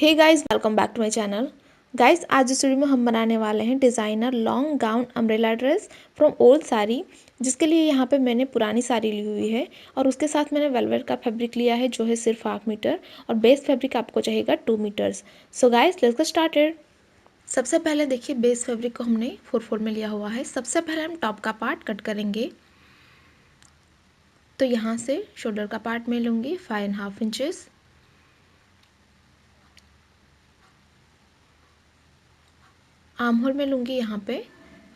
Hey guys, welcome back to my channel. Guys, आज इस video में हम बनाने वाले हैं designer long gown umbrella dress from old sari, जिसके लिए यहाँ पे मैंने पुरानी साड़ी ली हुई है और उसके साथ मैंने वेलवेट का फैब्रिक लिया है जो है सिर्फ 1/2 मीटर और बेस फैब्रिक आपको चाहिएगा 2 metres. So guys, let's get started. सबसे पहले देखिए, बेस फैब्रिक को हमने 4/4 में लिया हुआ है। सबसे पहले हम टॉप का पार्ट कट करेंगे। तो यहाँ से शोल्डर का पार्ट मैं लूँगी 5.5 इंचेस। आर्म होल में लूँगी यहाँ पे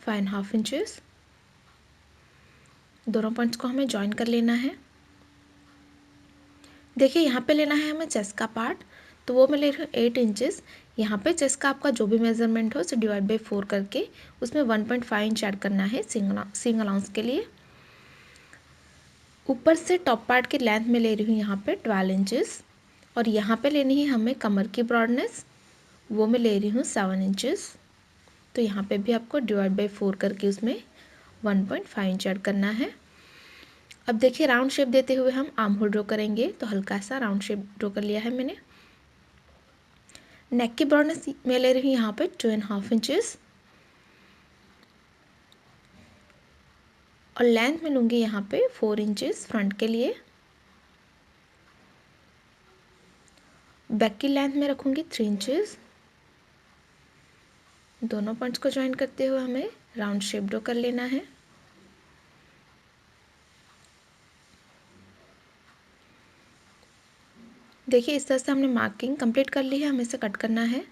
5.5 इंचेस। दोनों पॉइंट्स को हमें जॉइन कर लेना है। देखिए, यहाँ पे लेना है हमें चेस्ट का पार्ट, तो वो मैं ले रही हूँ 8 इंचेस। यहाँ पे चेस्ट का आपका जो भी मेजरमेंट हो उसे डिवाइड बाई 4 करके उसमें 1.5 इंच ऐड करना है सींग अलाउंस के लिए। ऊपर से टॉप पार्ट की लेंथ में ले रही हूँ यहाँ पे 12 इंचेस और यहाँ पे लेनी है हमें कमर की ब्रॉडनेस, वो मैं ले रही हूँ 7 इंचेस। तो यहाँ पे भी आपको डिवाइड बाई 4 करके उसमें 1.5 इंच ऐड करना है। अब देखिए, राउंड शेप देते हुए हम आर्म होल ड्रॉ करेंगे, तो हल्का सा राउंड शेप ड्रॉ कर लिया है मैंने। नेक की ब्रॉडनेस मैं ले रही हूँ यहाँ पे 2.5 इंचेस और लेंथ में लूँगी यहाँ पे 4 इंचेस फ्रंट के लिए। बैक की लेंथ में रखूँगी 3 इंचेस। दोनों पॉइंट्स को ज्वाइन करते हुए हमें राउंड शेप ड्रॉ कर लेना है। देखिए, इस तरह से हमने मार्किंग कंप्लीट कर ली है, हमें इसे कट करना है।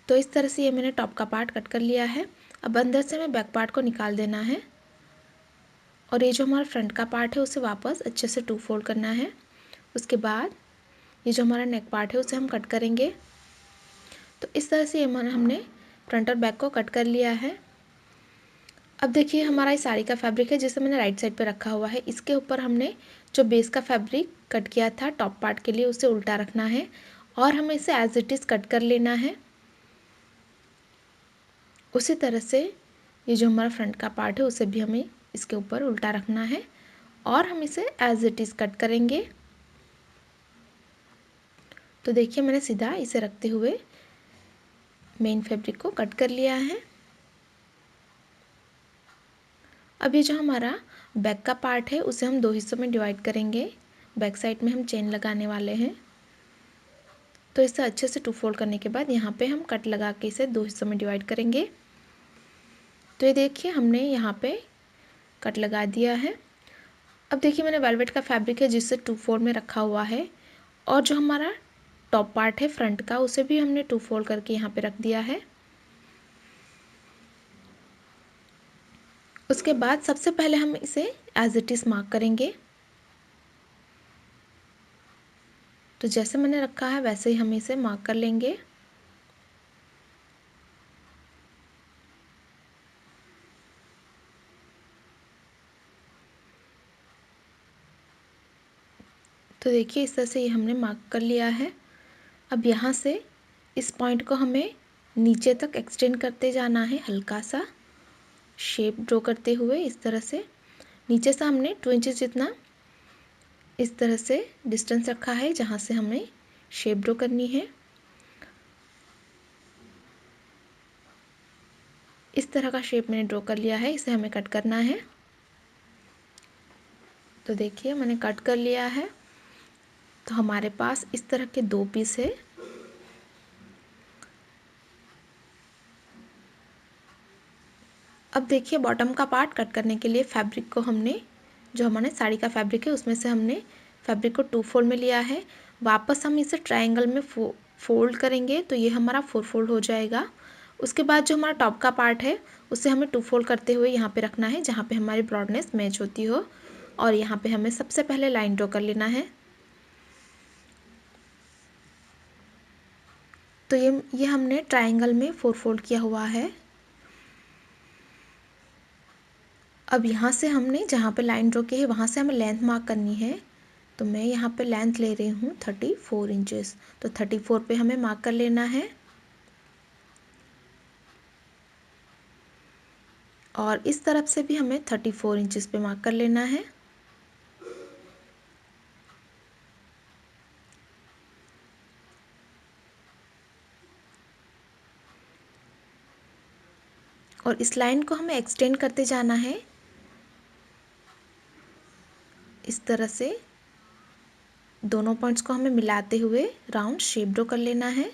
तो इस तरह से ये मैंने टॉप का पार्ट कट कर लिया है। अब अंदर से हमें बैक पार्ट को निकाल देना है और ये जो हमारा फ्रंट का पार्ट है उसे वापस अच्छे से 2 फोल्ड करना है। उसके बाद ये जो हमारा नेक पार्ट है उसे हम कट करेंगे। तो इस तरह से ये हमने फ्रंट और बैक को कट कर लिया है। अब देखिए, हमारा इस साड़ी का फैब्रिक है जिसे मैंने राइट साइड पे रखा हुआ है। इसके ऊपर हमने जो बेस का फैब्रिक कट किया था टॉप पार्ट के लिए उसे उल्टा रखना है और हमें इसे एज इट इज़ कट कर लेना है। उसी तरह से ये जो हमारा फ्रंट का पार्ट है उसे भी हमें इसके ऊपर उल्टा रखना है और हम इसे एज इट इज़ कट करेंगे। तो देखिए, मैंने सीधा इसे रखते हुए मेन फैब्रिक को कट कर लिया है। अब ये जो हमारा बैक का पार्ट है उसे हम 2 हिस्सों में डिवाइड करेंगे। बैक साइड में हम चेन लगाने वाले हैं। तो इसे अच्छे से 2 फोल्ड करने के बाद यहाँ पे हम कट लगा के इसे 2 हिस्सों में डिवाइड करेंगे। तो ये देखिए, हमने यहाँ पे कट लगा दिया है। अब देखिए, मैंने वेलवेट का फैब्रिक है जिससे 2 फोल्ड में रखा हुआ है और जो हमारा टॉप पार्ट है फ्रंट का उसे भी हमने 2 फोल्ड करके यहाँ पे रख दिया है। उसके बाद सबसे पहले हम इसे एज इट इज़ मार्क करेंगे। तो जैसे मैंने रखा है वैसे ही हम इसे मार्क कर लेंगे। तो देखिए, इस तरह से ये हमने मार्क कर लिया है। अब यहाँ से इस पॉइंट को हमें नीचे तक एक्सटेंड करते जाना है, हल्का सा शेप ड्रॉ करते हुए। इस तरह से नीचे से हमने 2 इंचेस जितना इस तरह से डिस्टेंस रखा है जहाँ से हमें शेप ड्रॉ करनी है। इस तरह का शेप मैंने ड्रॉ कर लिया है, इसे हमें कट करना है। तो देखिए, मैंने कट कर लिया है। तो हमारे पास इस तरह के 2 पीस है। अब देखिए, बॉटम का पार्ट कट करने के लिए फैब्रिक को हमने जो हमारे साड़ी का फैब्रिक है उसमें से हमने फैब्रिक को 2 फोल्ड में लिया है। वापस हम इसे ट्रायंगल में फोल्ड करेंगे तो ये हमारा 4 फोल्ड हो जाएगा। उसके बाद जो हमारा टॉप का पार्ट है उसे हमें 2 फोल्ड करते हुए यहाँ पे रखना है जहाँ पे हमारी ब्रॉडनेस मैच होती हो और यहाँ पे हमें सबसे पहले लाइन ड्रॉ कर लेना है। तो ये हमने ट्रायंगल में 4 फोल्ड किया हुआ है। अब यहाँ से हमने जहाँ पे लाइन ड्रॉ की है वहाँ से हमें लेंथ मार्क करनी है। तो मैं यहाँ पे लेंथ ले रही हूँ 34 इंचेस। तो 34 पे हमें मार्क कर लेना है और इस तरफ से भी हमें 34 इंचेस पे मार्क कर लेना है। और इस लाइन को हमें एक्सटेंड करते जाना है इस तरह से। दोनों पॉइंट्स को हमें मिलाते हुए राउंड शेप ड्रॉ कर लेना है।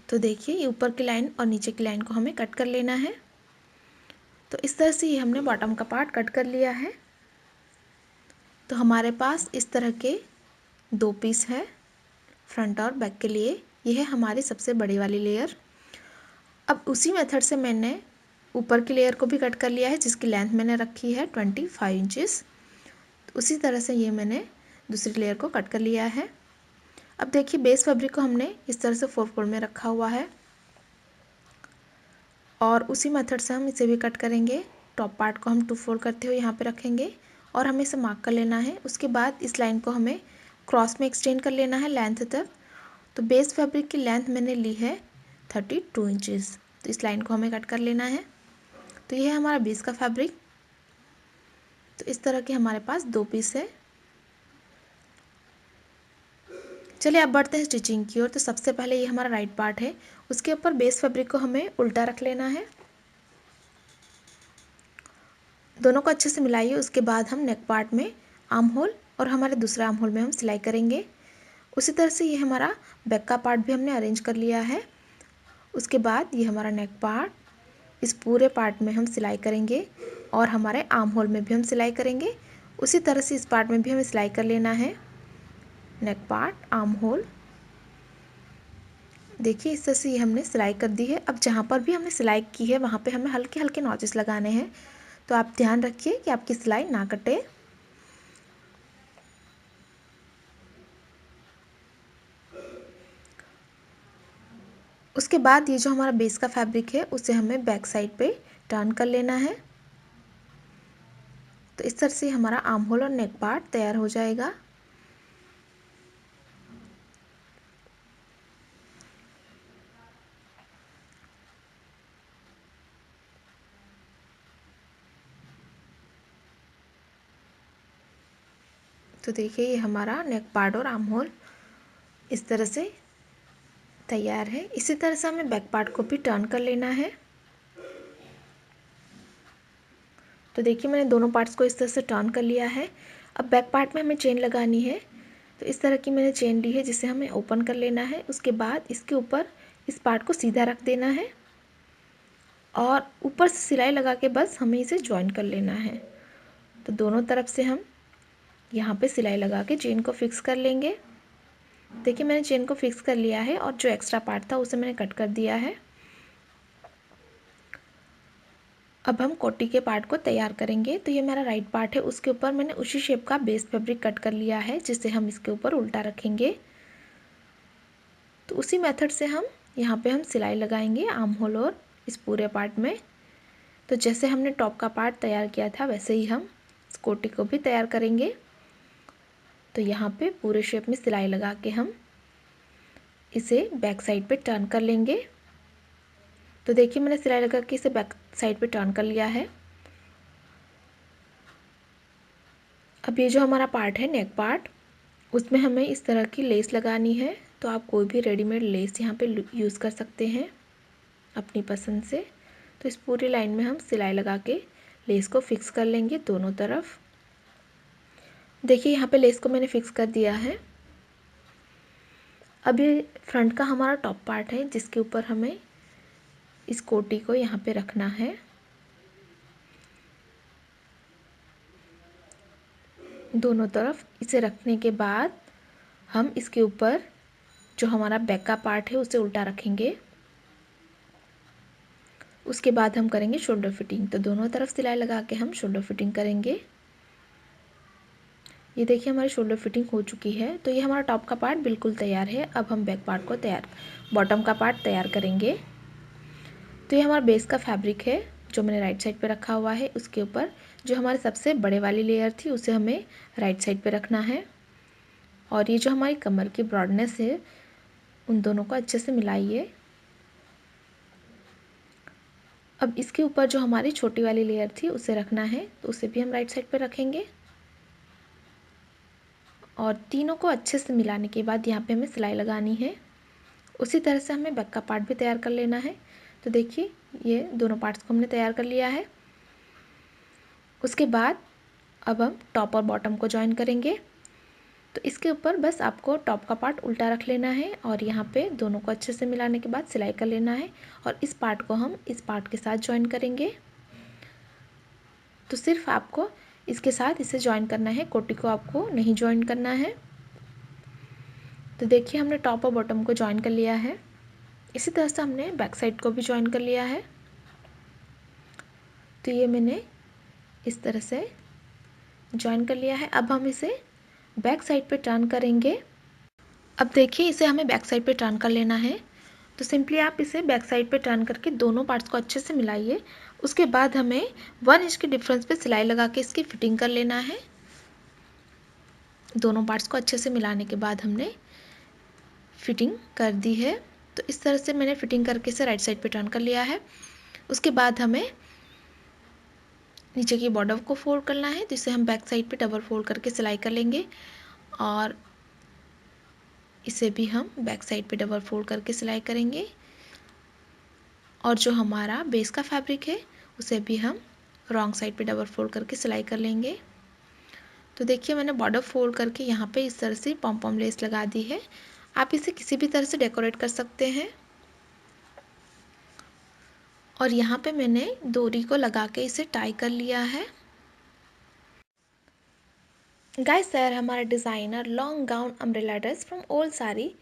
तो देखिए ये ऊपर की लाइन और नीचे की लाइन को हमें कट कर लेना है। तो इस तरह से ये हमने बॉटम का पार्ट कट कर लिया है। तो हमारे पास इस तरह के दो पीस है फ्रंट और बैक के लिए। ये है हमारी सबसे बड़ी वाली लेयर। अब उसी मेथड से मैंने ऊपर की लेयर को भी कट कर लिया है जिसकी लेंथ मैंने रखी है 25 इंचेस। तो उसी तरह से ये मैंने दूसरी लेयर को कट कर लिया है। अब देखिए बेस फैब्रिक को हमने इस तरह से 4 फोल्ड में रखा हुआ है और उसी मेथड से हम इसे भी कट करेंगे। टॉप पार्ट को हम 2 फोल्ड करते हुए यहाँ पे रखेंगे और हमें इसे मार्क कर लेना है। उसके बाद इस लाइन को हमें क्रॉस में एक्सटेंड कर लेना है लेंथ तक। तो बेस फैब्रिक की लेंथ मैंने ली है 32 इंचेस। तो इस लाइन को हमें कट कर लेना है। तो ये है हमारा बेस का फैब्रिक। तो इस तरह के हमारे पास दो पीस है। चलिए अब बढ़ते हैं स्टिचिंग की ओर। तो सबसे पहले ये हमारा राइट पार्ट है, उसके ऊपर बेस फैब्रिक को हमें उल्टा रख लेना है। दोनों को अच्छे से मिलाइए। उसके बाद हम नेक पार्ट में आर्म होल और हमारे दूसरे आर्म होल में हम सिलाई करेंगे। उसी तरह से ये हमारा बैक का पार्ट भी हमने अरेंज कर लिया है। उसके बाद ये हमारा नेक पार्ट, इस पूरे पार्ट में हम सिलाई करेंगे और हमारे आर्म होल में भी हम सिलाई करेंगे। उसी तरह से इस पार्ट में भी हमें सिलाई कर लेना है। नेक पार्ट, आर्म होल, देखिए इस तरह से ये हमने सिलाई कर दी है। अब जहाँ पर भी हमने सिलाई की है वहाँ पे हमें हल्के हल्के नॉचेस लगाने हैं। तो आप ध्यान रखिए कि आपकी सिलाई ना कटे। उसके बाद ये जो हमारा बेस का फैब्रिक है उसे हमें बैक साइड पे टर्न कर लेना है। तो इस तरह से हमारा आर्म होल और नेक पार्ट तैयार हो जाएगा। तो देखिए ये हमारा नेक पार्ट और आर्म होल इस तरह से तैयार है। इसी तरह से हमें बैक पार्ट को भी टर्न कर लेना है। तो देखिए मैंने दोनों पार्ट्स को इस तरह से टर्न कर लिया है। अब बैक पार्ट में हमें चेन लगानी है। तो इस तरह की मैंने चेन ली है जिसे हमें ओपन कर लेना है। उसके बाद इसके ऊपर इस पार्ट को सीधा रख देना है और ऊपर से सिलाई लगा के बस हमें इसे ज्वाइन कर लेना है। तो दोनों तरफ से हम यहाँ पे सिलाई लगा के चेन को फिक्स कर लेंगे। देखिए मैंने चेन को फिक्स कर लिया है और जो एक्स्ट्रा पार्ट था उसे मैंने कट कर दिया है। अब हम कोटी के पार्ट को तैयार करेंगे। तो ये मेरा राइट पार्ट है, उसके ऊपर मैंने उसी शेप का बेस फैब्रिक कट कर लिया है जिसे हम इसके ऊपर उल्टा रखेंगे। तो उसी मेथड से हम यहाँ पे हम सिलाई लगाएंगे आर्म होल और इस पूरे पार्ट में। तो जैसे हमने टॉप का पार्ट तैयार किया था वैसे ही हम इस कोटी को भी तैयार करेंगे। तो यहाँ पे पूरे शेप में सिलाई लगा के हम इसे बैक साइड पे टर्न कर लेंगे। तो देखिए मैंने सिलाई लगा के इसे बैक साइड पे टर्न कर लिया है। अब ये जो हमारा पार्ट है नेक पार्ट, उसमें हमें इस तरह की लेस लगानी है। तो आप कोई भी रेडीमेड लेस यहाँ पे यूज़ कर सकते हैं अपनी पसंद से। तो इस पूरी लाइन में हम सिलाई लगा के लेस को फिक्स कर लेंगे दोनों तरफ। देखिए यहाँ पे लेस को मैंने फिक्स कर दिया है। अब ये फ्रंट का हमारा टॉप पार्ट है जिसके ऊपर हमें इस कोटी को यहाँ पे रखना है। दोनों तरफ इसे रखने के बाद हम इसके ऊपर जो हमारा बैक का पार्ट है उसे उल्टा रखेंगे। उसके बाद हम करेंगे शोल्डर फिटिंग। तो दोनों तरफ सिलाई लगा के हम शोल्डर फिटिंग करेंगे। ये देखिए हमारी शोल्डर फिटिंग हो चुकी है। तो ये हमारा टॉप का पार्ट बिल्कुल तैयार है। अब हम बैक पार्ट को बॉटम का पार्ट तैयार करेंगे। तो ये हमारा बेस का फैब्रिक है जो मैंने राइट साइड पे रखा हुआ है। उसके ऊपर जो हमारे सबसे बड़े वाली लेयर थी उसे हमें राइट साइड पे रखना है और ये जो हमारी कमर की ब्रॉडनेस है उन दोनों को अच्छे से मिलाइए। अब इसके ऊपर जो हमारी छोटी वाली लेयर थी उसे रखना है। तो उसे भी हम राइट साइड पे रखेंगे। और तीनों को अच्छे से मिलाने के बाद यहाँ पे हमें सिलाई लगानी है। उसी तरह से हमें बैक का पार्ट भी तैयार कर लेना है। तो देखिए ये दोनों पार्ट्स को हमने तैयार कर लिया है। उसके बाद अब हम टॉप और बॉटम को जॉइन करेंगे। तो इसके ऊपर बस आपको टॉप का पार्ट उल्टा रख लेना है और यहाँ पे दोनों को अच्छे से मिलाने के बाद सिलाई कर लेना है और इस पार्ट को हम इस पार्ट के साथ जॉइन करेंगे। तो सिर्फ आपको इसके साथ इसे जॉइन करना है, कोटी को आपको नहीं जॉइन करना है। तो देखिए हमने टॉप और बॉटम को जॉइन कर लिया है। इसी तरह से हमने बैक साइड को भी जॉइन कर लिया है। तो ये मैंने इस तरह से जॉइन कर लिया है। अब हम इसे बैक साइड पे टर्न करेंगे। अब देखिए इसे हमें बैक साइड पे टर्न कर लेना है। तो सिंपली आप इसे बैक साइड पे टर्न करके दोनों पार्ट्स को अच्छे से मिलाइए। उसके बाद हमें 1 इंच के डिफरेंस पे सिलाई लगा के इसकी फिटिंग कर लेना है। दोनों पार्ट्स को अच्छे से मिलाने के बाद हमने फिटिंग कर दी है। तो इस तरह से मैंने फिटिंग करके इसे राइट साइड पे टर्न कर लिया है। उसके बाद हमें नीचे की बॉर्डर को फोल्ड करना है। तो इसे हम बैक साइड पे डबल फोल्ड करके सिलाई कर लेंगे और इसे भी हम बैक साइड पे डबल फोल्ड करके सिलाई करेंगे। और जो हमारा बेस का फैब्रिक है उसे भी हम रॉन्ग साइड पे डबल फोल्ड करके सिलाई कर लेंगे। तो देखिए मैंने बॉर्डर फोल्ड करके यहाँ पे इस तरह से पॉम पॉम लेस लगा दी है। आप इसे किसी भी तरह से डेकोरेट कर सकते हैं। और यहाँ पे मैंने डोरी को लगा के इसे टाई कर लिया है। गाइस सर हमारा designer long gown umbrella dress from old sari.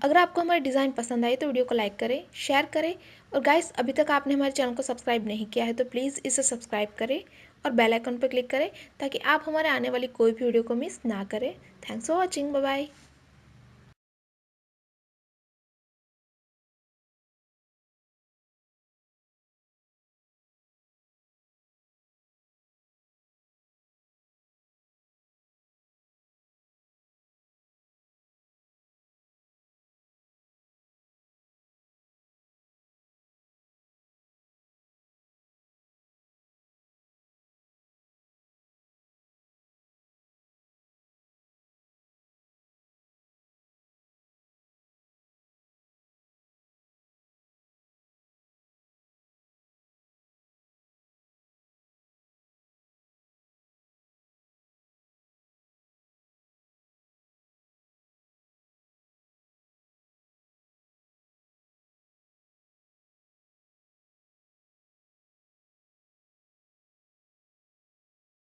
अगर आपको हमारी डिज़ाइन पसंद आई तो वीडियो को लाइक करें, शेयर करें और गाइस अभी तक आपने हमारे चैनल को सब्सक्राइब नहीं किया है तो प्लीज़ इसे सब्सक्राइब करें और बेल आइकन पर क्लिक करें ताकि आप हमारे आने वाली कोई भी वीडियो को मिस ना करें। Thanks for watching, bye bye.